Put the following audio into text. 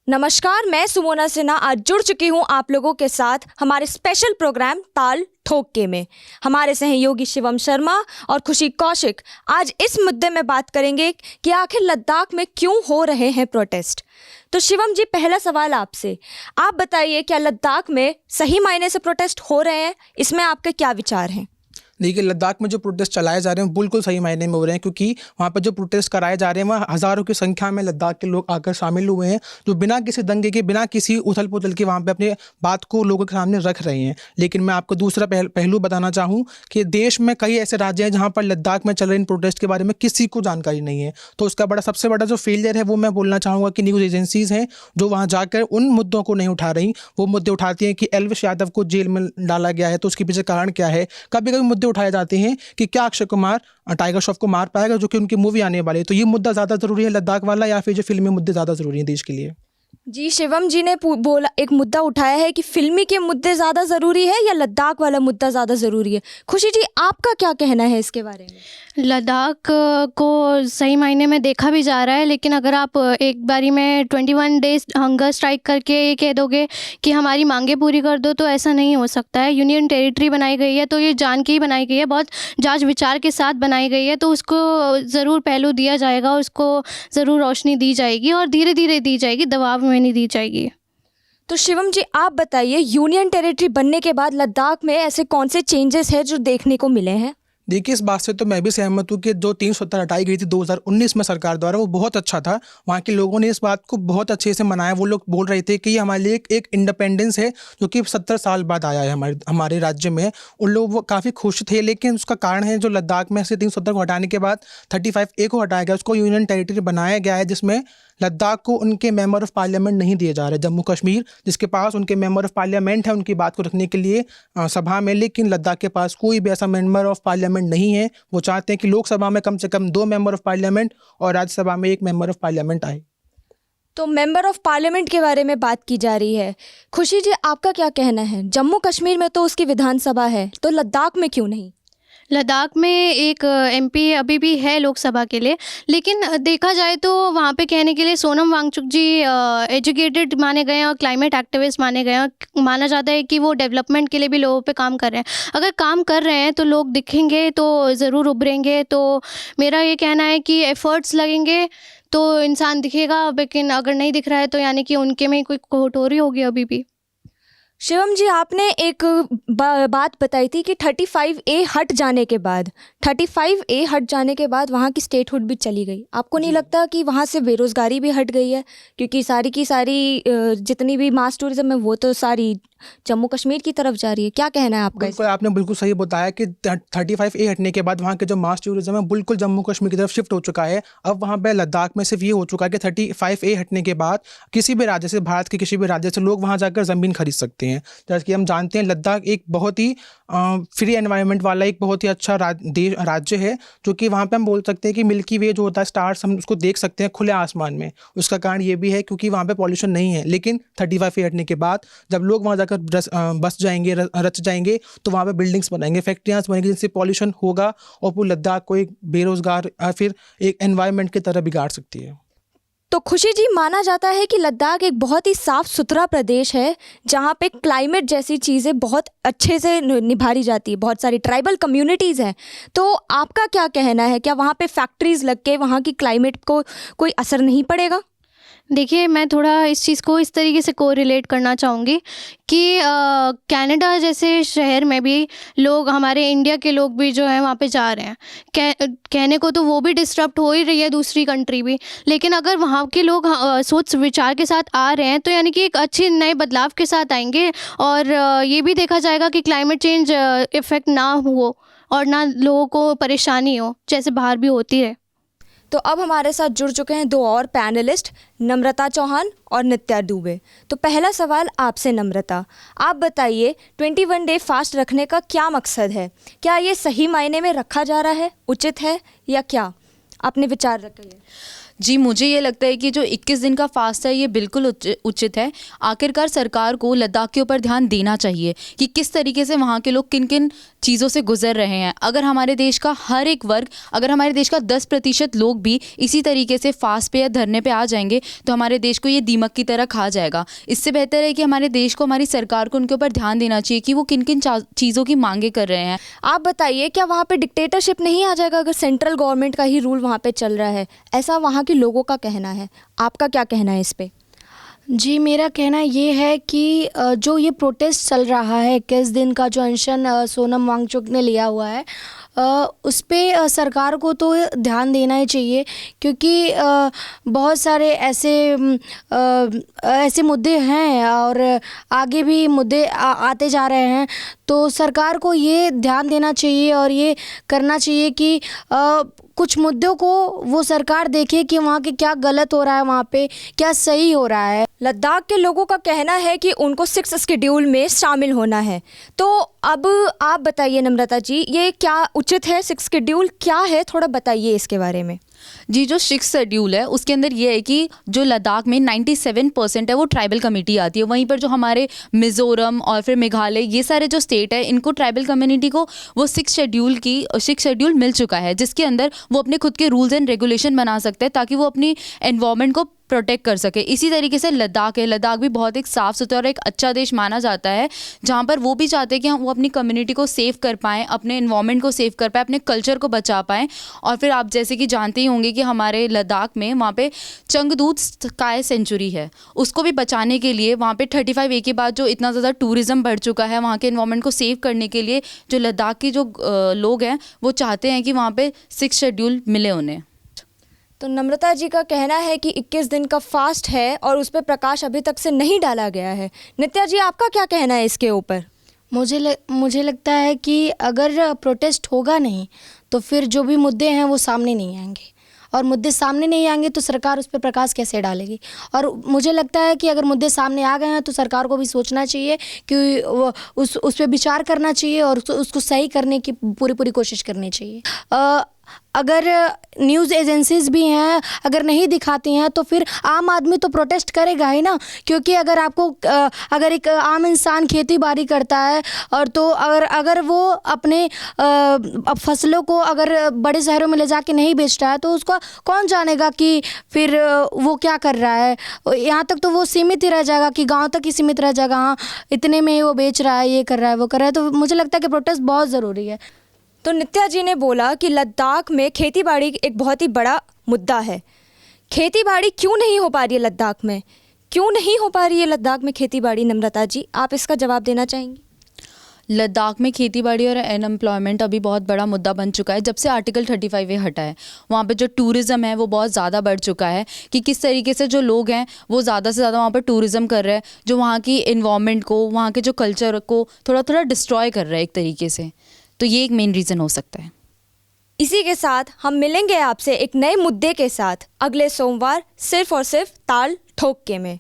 नमस्कार, मैं सुमोना सिन्हा आज जुड़ चुकी हूँ आप लोगों के साथ हमारे स्पेशल प्रोग्राम ताल ठोक के में। हमारे सहयोगी शिवम शर्मा और खुशी कौशिक आज इस मुद्दे में बात करेंगे कि आखिर लद्दाख में क्यों हो रहे हैं प्रोटेस्ट। तो शिवम जी, पहला सवाल आपसे, आप बताइए क्या लद्दाख में सही मायने से प्रोटेस्ट हो रहे हैं? इसमें आपके क्या विचार हैं? देखिए, लद्दाख में जो प्रोटेस्ट चलाए जा रहे हैं बिल्कुल सही मायने में हो रहे हैं, क्योंकि वहाँ पर जो प्रोटेस्ट कराए जा रहे हैं वहाँ हज़ारों की संख्या में लद्दाख के लोग आकर शामिल हुए हैं, जो बिना किसी दंगे के, बिना किसी उथल पुथल के वहाँ पे अपनी बात को लोगों के सामने रख रहे हैं। लेकिन मैं आपको दूसरा पहलू बताना चाहूँ कि देश में कई ऐसे राज्य हैं जहाँ पर लद्दाख में चल रहे इन प्रोटेस्ट के बारे में किसी को जानकारी नहीं है। तो उसका सबसे बड़ा जो फेलियर है वो मैं बोलना चाहूँगा कि न्यूज़ एजेंसीज़ हैं जो वहाँ जाकर उन मुद्दों को नहीं उठा रही। वो मुद्दे उठाती हैं कि एल्विश यादव को जेल में डाला गया है तो उसके पीछे कारण क्या है। कभी कभी मुद्दे उठाए जाते हैं कि क्या अक्षय कुमार टाइगर श्रॉफ को मार पाएगा, जो कि उनकी मूवी आने वाली है। तो ये मुद्दा ज़्यादा ज़रूरी है लद्दाख वाला, या फिर जो फिल्मी मुद्दे ज़्यादा ज़रूरी हैं देश के लिए? जी, शिवम जी ने बोला, एक मुद्दा उठाया है कि फिल्मी के मुद्दे ज़्यादा ज़रूरी है या लद्दाख वाला मुद्दा ज़्यादा ज़रूरी है। खुशी जी, आपका क्या कहना है इसके बारे में? लद्दाख को सही मायने में देखा भी जा रहा है, लेकिन अगर आप एक बारी में 21 डेज हंगर स्ट्राइक करके ये कह दोगे कि हमारी मांगे पूरी कर दो, तो ऐसा नहीं हो सकता है। यूनियन टेरिटरी बनाई गई है तो ये जान के ही बनाई गई है, बहुत जांच विचार के साथ बनाई गई है, तो उसको ज़रूर पहलू दिया जाएगा, उसको ज़रूर रोशनी दी जाएगी और धीरे धीरे दी जाएगी, दबाव में नहीं दी जाएगी। तो शिवम जी, आप बताइए, यूनियन टेरिटरी बनने के बाद लद्दाख में ऐसे कौन से चेंजेस हैं जो देखने को मिले हैं? देखिए, इस बात से तो मैं भी सहमत हूँ कि जो 370 हटाई गई थी 2019 में सरकार द्वारा, वो बहुत अच्छा था। वहाँ के लोगों ने इस बात को बहुत अच्छे से मनाया। वो लोग बोल रहे थे कि ये हमारे लिए एक इंडिपेंडेंस है जो कि 70 साल बाद आया है हमारे राज्य में। उन लोग वो काफ़ी खुश थे, लेकिन उसका कारण है जो लद्दाख में से 370 को हटाने के बाद 35A को हटाया गया, उसको यूनियन टेरिटरी बनाया गया है, जिसमें लद्दाख को उनके मेंबर ऑफ पार्लियामेंट नहीं दिए जा रहे। जम्मू कश्मीर जिसके पास उनके मेंबर ऑफ पार्लियामेंट है उनकी बात को रखने के लिए सभा में, लेकिन लद्दाख के पास कोई भी ऐसा मेंबर ऑफ पार्लियामेंट नहीं है। वो चाहते हैं कि लोकसभा में कम से कम 2 मेंबर ऑफ पार्लियामेंट और राज्यसभा में 1 मेंबर ऑफ पार्लियामेंट आए। तो मेंबर ऑफ पार्लियामेंट के बारे में बात की जा रही है। खुशी जी, आपका क्या कहना है? जम्मू कश्मीर में तो उसकी विधानसभा है, तो लद्दाख में क्यों नहीं? लद्दाख में एक MP अभी भी है लोकसभा के लिए, लेकिन देखा जाए तो वहाँ पे कहने के लिए सोनम वांगचुक जी एजुकेटेड माने गए हैं और क्लाइमेट एक्टिविस्ट माने गए हैं। माना जाता है कि वो डेवलपमेंट के लिए भी लोगों पे काम कर रहे हैं। अगर काम कर रहे हैं तो लोग दिखेंगे तो ज़रूर उभरेंगे। तो मेरा ये कहना है कि एफ़र्ट्स लगेंगे तो इंसान दिखेगा, लेकिन अगर नहीं दिख रहा है तो यानी कि उनके में कोई खोटोरी होगी अभी भी। शिवम जी, आपने एक बात बताई थी कि 35A हट जाने के बाद 35A हट जाने के बाद वहाँ की स्टेटहुड भी चली गई। आपको नहीं लगता कि वहाँ से बेरोज़गारी भी हट गई है? क्योंकि सारी की सारी जितनी भी मास टूरिज्म है वो तो सारी जम्मू कश्मीर की तरफ जा रही है। क्या कहना है आपका? बिल्कुल, आपने बिल्कुल सही बताया कि 35A हटने के बाद वहाँ के जो मास टूरिज्म है बिल्कुल जम्मू कश्मीर की तरफ शिफ्ट हो चुका है। अब वहाँ पे लद्दाख में सिर्फ ये हो चुका है कि 35A हटने के बाद किसी भी राज्य से, भारत के किसी भी राज्य से लोग वहाँ जाकर ज़मीन खरीद सकते हैं। जैसे कि हम जानते हैं लद्दाख एक बहुत ही फ्री एनवायरनमेंट वाला एक बहुत ही अच्छा राज्य है, जो कि वहाँ पे हम बोल सकते हैं कि मिल्की वे जो होता है, स्टार्स, हम उसको देख सकते हैं खुले आसमान में। उसका कारण ये भी है क्योंकि वहाँ पे पॉल्यूशन नहीं है। लेकिन 35A हटने के बाद जब लोग वहाँ जाकर बस जाएंगे, रच जाएंगे, तो वहाँ पे बिल्डिंग्स बनाएंगे, फैक्ट्रियाँ बनेंगी, जिससे पॉल्यूशन होगा और पूरे लद्दाख को एक बेरोजगार फिर एक एनवायरनमेंट की तरह बिगाड़ सकती है। तो खुशी जी, माना जाता है कि लद्दाख एक बहुत ही साफ़ सुथरा प्रदेश है जहाँ पे क्लाइमेट जैसी चीज़ें बहुत अच्छे से निभाई जाती है, बहुत सारी ट्राइबल कम्युनिटीज़ हैं। तो आपका क्या कहना है, क्या वहाँ पे फैक्ट्रीज़ लग के वहाँ की क्लाइमेट को कोई असर नहीं पड़ेगा? देखिए, मैं थोड़ा इस चीज़ को इस तरीके से कोरिलेट करना चाहूँगी कि कनाडा जैसे शहर में भी लोग, हमारे इंडिया के लोग भी जो हैं वहाँ पे जा रहे हैं। कहने को तो वो भी डिस्टर्ब हो ही रही है, दूसरी कंट्री भी, लेकिन अगर वहाँ के लोग सोच विचार के साथ आ रहे हैं तो यानी कि एक अच्छे नए बदलाव के साथ आएंगे और ये भी देखा जाएगा कि क्लाइमेट चेंज इफ़ेक्ट ना हो और ना लोगों को परेशानी हो, जैसे बाहर भी होती है। तो अब हमारे साथ जुड़ चुके हैं 2 और पैनलिस्ट, नम्रता चौहान और नित्या दुबे। तो पहला सवाल आपसे नम्रता, आप बताइए 21 डे फास्ट रखने का क्या मकसद है? क्या ये सही मायने में रखा जा रहा है, उचित है या क्या? अपने विचार रखिए। जी, मुझे ये लगता है कि जो 21 दिन का फास्ट है ये बिल्कुल उचित है। आखिरकार सरकार को लद्दाख के ऊपर ध्यान देना चाहिए कि किस तरीके से वहाँ के लोग किन किन चीज़ों से गुजर रहे हैं। अगर हमारे देश का हर एक वर्ग, अगर हमारे देश का 10% लोग भी इसी तरीके से फास्ट पे या धरने पे आ जाएंगे तो हमारे देश को ये दीमक की तरह खा जाएगा। इससे बेहतर है कि हमारे देश को, हमारी सरकार को उनके ऊपर ध्यान देना चाहिए कि वो किन किन चीज़ों की मांगे कर रहे हैं। आप बताइए, क्या वहाँ पे डिक्टेटरशिप नहीं आ जाएगा अगर सेंट्रल गवर्नमेंट का ही रूल वहाँ पे चल रहा है? ऐसा वहाँ के लोगों का कहना है। आपका क्या कहना है इस पे? जी, मेरा कहना ये है कि जो ये प्रोटेस्ट चल रहा है 21 दिन का, जो अनशन सोनम वांगचुक ने लिया हुआ है, उस पे सरकार को तो ध्यान देना ही चाहिए, क्योंकि बहुत सारे ऐसे मुद्दे हैं और आगे भी मुद्दे आते जा रहे हैं। तो सरकार को ये ध्यान देना चाहिए और ये करना चाहिए कि कुछ मुद्दों को वो सरकार देखे कि वहाँ के क्या गलत हो रहा है, वहाँ पे क्या सही हो रहा है। लद्दाख के लोगों का कहना है कि उनको 6 शेड्यूल में शामिल होना है। तो अब आप बताइए नम्रता जी, ये क्या उचित है? 6 शेड्यूल क्या है, थोड़ा बताइए इसके बारे में। जी, जो 6 शेड्यूल है उसके अंदर ये है कि जो लद्दाख में 97% है वो ट्राइबल कम्युनिटी आती है। वहीं पर जो हमारे मिज़ोरम और फिर मेघालय, ये सारे जो स्टेट है, इनको ट्राइबल कम्युनिटी को वो 6 शेड्यूल मिल चुका है, जिसके अंदर वो अपने खुद के रूल्स एंड रेगुलेशन बना सकते हैं ताकि वो अपनी एनवायरनमेंट को प्रोटेक्ट कर सके। इसी तरीके से लद्दाख है। लद्दाख भी बहुत एक साफ़ सुथरा और एक अच्छा देश माना जाता है, जहाँ पर वो भी चाहते हैं कि वो अपनी कम्युनिटी को सेव कर पाएँ, अपने एनवायरनमेंट को सेव कर पाएँ, अपने कल्चर को बचा पाएँ। और फिर आप जैसे कि जानते ही होंगे कि हमारे लद्दाख में वहाँ पे चंगदूत स्काई सेंचुरी है, उसको भी बचाने के लिए वहाँ पे 35A के बाद जो इतना ज़्यादा टूरिज़्म बढ़ चुका है, वहाँ के एनवायरनमेंट को सेव करने के लिए जो लद्दाख की जो लोग हैं वो चाहते हैं कि वहाँ पे 6 शेड्यूल मिले उन्हें। तो नम्रता जी का कहना है कि 21 दिन का फास्ट है और उस पर प्रकाश अभी तक से नहीं डाला गया है। नित्या जी, आपका क्या कहना है इसके ऊपर? मुझे लगता है कि अगर प्रोटेस्ट होगा नहीं तो फिर जो भी मुद्दे हैं वो सामने नहीं आएंगे, और मुद्दे सामने नहीं आएंगे तो सरकार उस पर प्रकाश कैसे डालेगी। और मुझे लगता है कि अगर मुद्दे सामने आ गए हैं तो सरकार को भी सोचना चाहिए कि उस पर विचार करना चाहिए और उसको सही करने की पूरी कोशिश करनी चाहिए। अगर न्यूज़ एजेंसीज़ भी हैं, अगर नहीं दिखाती हैं तो फिर आम आदमी तो प्रोटेस्ट करेगा ही ना, क्योंकि अगर एक आम इंसान खेती बाड़ी करता है और तो अगर वो अपने फसलों को अगर बड़े शहरों में ले जाके नहीं बेचता है तो उसको कौन जानेगा कि फिर वो क्या कर रहा है। यहाँ तक तो वो सीमित ही रह जाएगा कि गाँव तक ही सीमित रह जाएगा, हाँ इतने में ही वो बेच रहा है, ये कर रहा है, वो कर रहा है। तो मुझे लगता है कि प्रोटेस्ट बहुत ज़रूरी है। तो नित्या जी ने बोला कि लद्दाख में खेतीबाड़ी एक बहुत ही बड़ा मुद्दा है। खेतीबाड़ी क्यों नहीं हो पा रही है लद्दाख में? क्यों नहीं हो पा रही है लद्दाख में खेतीबाड़ी? नम्रता जी, आप इसका जवाब देना चाहेंगी? लद्दाख में खेतीबाड़ी और अनएम्प्लॉयमेंट अभी बहुत बड़ा मुद्दा बन चुका है। जब से आर्टिकल 35A हटा है, वहाँ पे जो टूरिज़्म है वो बहुत ज़्यादा बढ़ चुका है कि किस तरीके से जो लोग हैं वो ज़्यादा से ज़्यादा वहाँ पर टूरिज़्म कर रहे हैं, जो वहाँ की एनवायरनमेंट को, वहाँ के जो कल्चर को थोड़ा डिस्ट्रॉय कर रहे हैं एक तरीके से। तो ये एक मेन रीज़न हो सकता है। इसी के साथ हम मिलेंगे आपसे एक नए मुद्दे के साथ अगले सोमवार, सिर्फ और सिर्फ ताल ठोक के में।